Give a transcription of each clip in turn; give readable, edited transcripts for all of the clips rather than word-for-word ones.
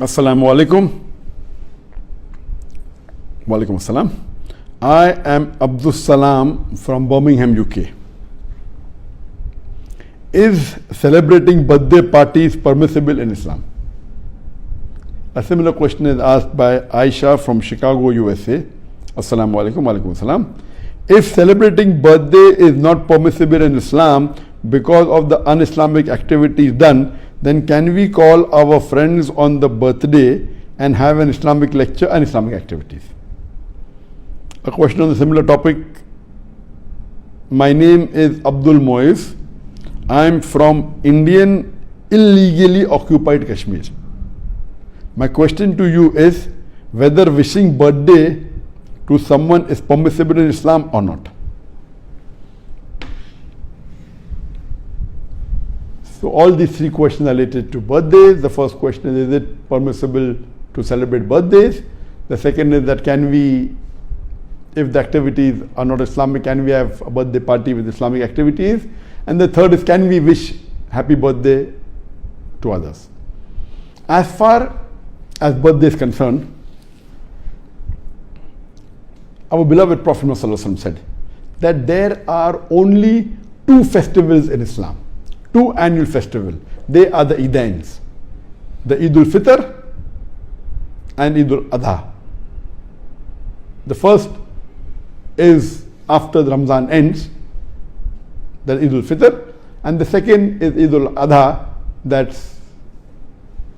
Assalamu alaikum. Walaikum assalam. I am Abdul Salam from Birmingham, UK. Is celebrating birthday parties permissible in Islam? A similar question is asked by Aisha from Chicago, USA. Assalamu alaikum. Walaikum assalam. If celebrating birthday is not permissible in Islam because of the un-Islamic activities done, then can we call our friends on the birthday and have an Islamic lecture and Islamic activities? A question on a similar topic. My name is Abdul Moiz. I am from Indian illegally occupied Kashmir. My question to you is whether wishing birthday to someone is permissible in Islam or not. So all these three questions are related to birthdays. The first question is it permissible to celebrate birthdays? The second is that can we, if the activities are not Islamic, can we have a birthday party with Islamic activities? And the third is can we wish happy birthday to others? As far as birthday is concerned, our beloved Prophet Muhammad said that there are only two festivals in Islam. Two annual festivals. They are the Eidains, the Eid al-Fitr and Eid al-Adha. The first is after the Ramzan ends, that Eid al-Fitr, and the second is Eid al-Adha, that's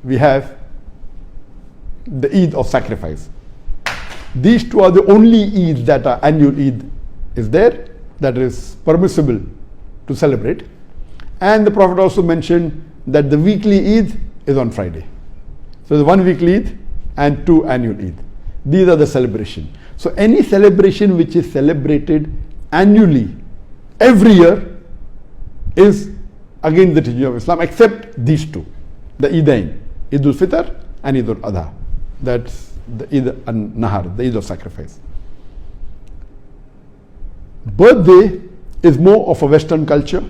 we have the Eid of sacrifice. These two are the only Eids that are annual Eid is there, that is permissible to celebrate. And the Prophet also mentioned that the weekly Eid is on Friday. So the one weekly Eid and two annual Eid. These are the celebration. So any celebration which is celebrated annually, every year, is against the teaching of Islam, except these two, the Eidain, Eid al-Fitr and Eid al-Adha. That's the Eid al-Nahar, the Eid of sacrifice. Birthday is more of a Western culture,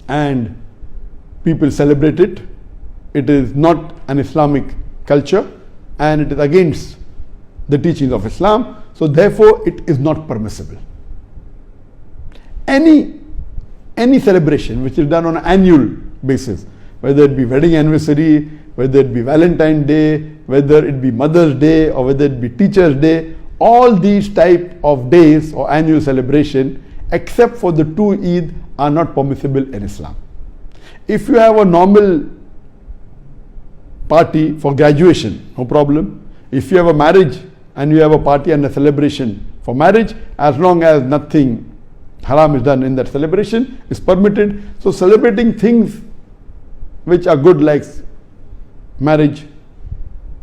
and people celebrate it. It is not an Islamic culture and it is against the teachings of Islam, so therefore it is not permissible. Any celebration which is done on an annual basis, whether it be wedding anniversary, whether it be Valentine's Day, whether it be Mother's Day, or whether it be Teacher's Day, all these type of days or annual celebration, except for the two Eid, are not permissible in Islam. If you have a normal party for graduation, no problem. If you have a marriage and you have a party and a celebration for marriage, as long as nothing haram is done in that celebration, is permitted. So celebrating things which are good like marriage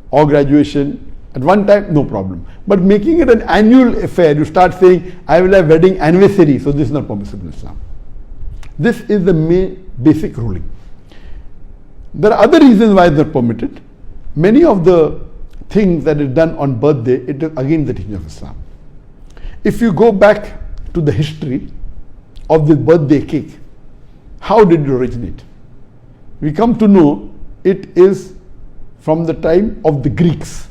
or graduation at one time, no problem. But making it an annual affair, you start saying, I will have wedding anniversary, so this is not permissible in Islam. This is the main basic ruling. There are other reasons why it's not permitted. Many of the things that is done on birthday, it is against the teaching of Islam. If you go back to the history of this birthday cake, how did it originate? We come to know it is from the time of the Greeks.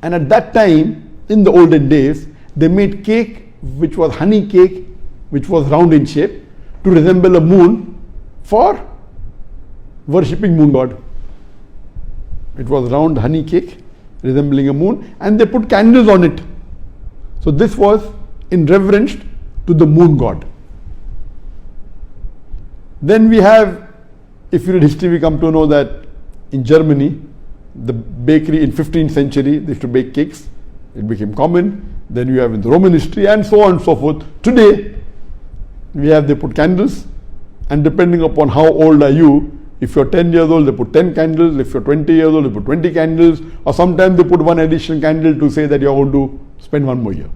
And at that time, in the olden days, they made cake which was honey cake, which was round in shape, to resemble a moon for worshipping moon god. It was round honey cake resembling a moon, and they put candles on it. So this was in reverence to the moon god. Then we have, if you read history, we come to know that in Germany, the bakery in 15th century, they used to bake cakes. It became common. Then you have in the Roman history and so on and so forth. Today, they put candles, and depending upon how old are you, if you're 10 years old, they put 10 candles. If you're 20 years old, they put 20 candles. Or sometimes they put one additional candle to say that you're going to spend one more year.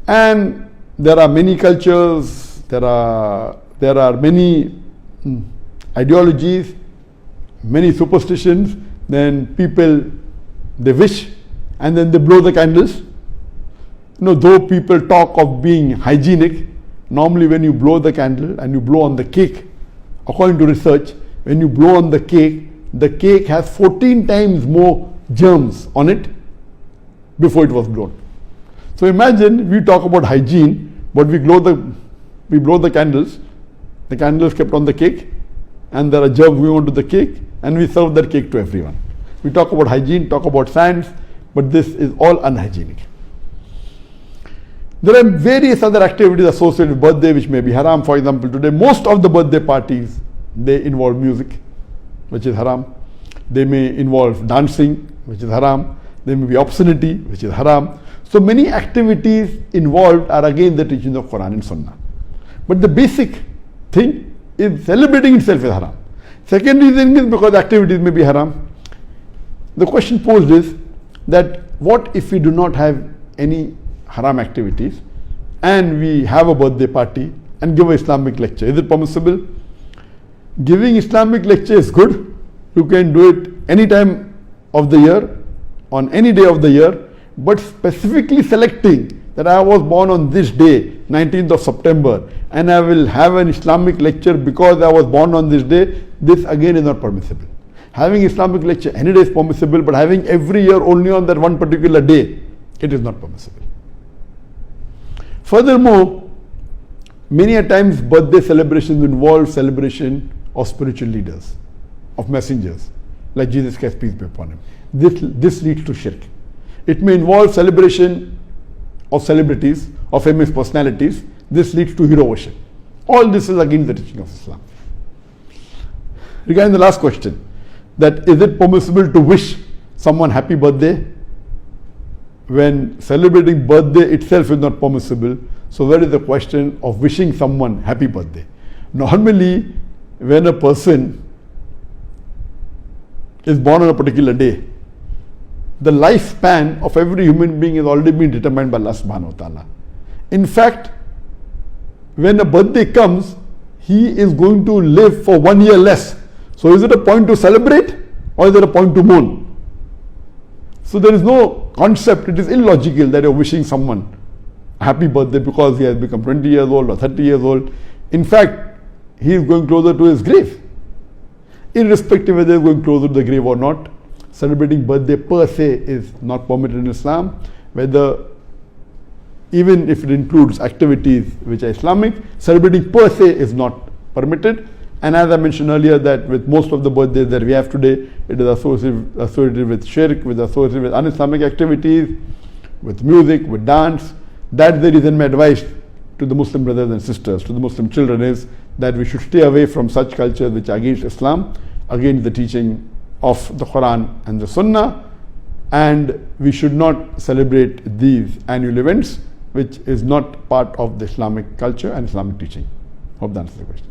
And there are many cultures, there are many ideologies, many superstitions. Then people, they wish and then they blow the candles. Though people talk of being hygienic, normally when you blow the candle and you blow on the cake, according to research, when you blow on the cake, the cake has 14 times more germs on it before it was blown. So imagine we talk about hygiene, but we blow the candles. The candle is kept on the cake, and there are germs going onto the cake, and we serve that cake to everyone. We talk about hygiene, talk about science, but this is all unhygienic. There are various other activities associated with birthday which may be haram. For example, today most of the birthday parties, they involve music, which is haram. They may involve dancing, which is haram. There may be obscenity, which is haram. So many activities involved are again the teachings of Quran and Sunnah. But the basic thing is celebrating itself is haram. Second reason is because activities may be haram. The question posed is that what if we do not have any haram activities and we have a birthday party and give an Islamic lecture? Is it permissible? Giving Islamic lecture is good. You can do it any time of the year, on any day of the year, but specifically selecting that I was born on this day, 19th of September, and I will have an Islamic lecture because I was born on this day, this again is not permissible. Having Islamic lecture any day is permissible, but having every year only on that one particular day, it is not permissible. Furthermore, many a times birthday celebrations involve celebration of spiritual leaders, of messengers, like Jesus Christ, peace be upon him. This leads to shirk. It may involve celebration of celebrities, of famous personalities. This leads to hero worship. All this is against the teaching of Islam. Regarding the last question, that is it permissible to wish someone happy birthday when celebrating birthday itself is not permissible? So where is the question of wishing someone happy birthday? Normally, when a person is born on a particular day, the lifespan of every human being has already been determined by Allah subhanahu wa ta'ala. In fact, when a birthday comes, he is going to live for 1 year less. So is it a point to celebrate or is it a point to mourn? So there is no concept, it is illogical that you are wishing someone a happy birthday because he has become 20 years old or 30 years old. In fact, he is going closer to his grave. Irrespective whether he is going closer to the grave or not, celebrating birthday per se is not permitted in Islam, whether even if it includes activities which are Islamic, celebrating per se is not permitted. And as I mentioned earlier, that with most of the birthdays that we have today, it is associated with shirk, associated with un-Islamic activities, with music, with dance. That's the reason my advice to the Muslim brothers and sisters, to the Muslim children is that we should stay away from such cultures which are against Islam, against the teaching of the Quran and the Sunnah, and we should not celebrate these annual events which is not part of the Islamic culture and Islamic teaching. Hope that answers the question.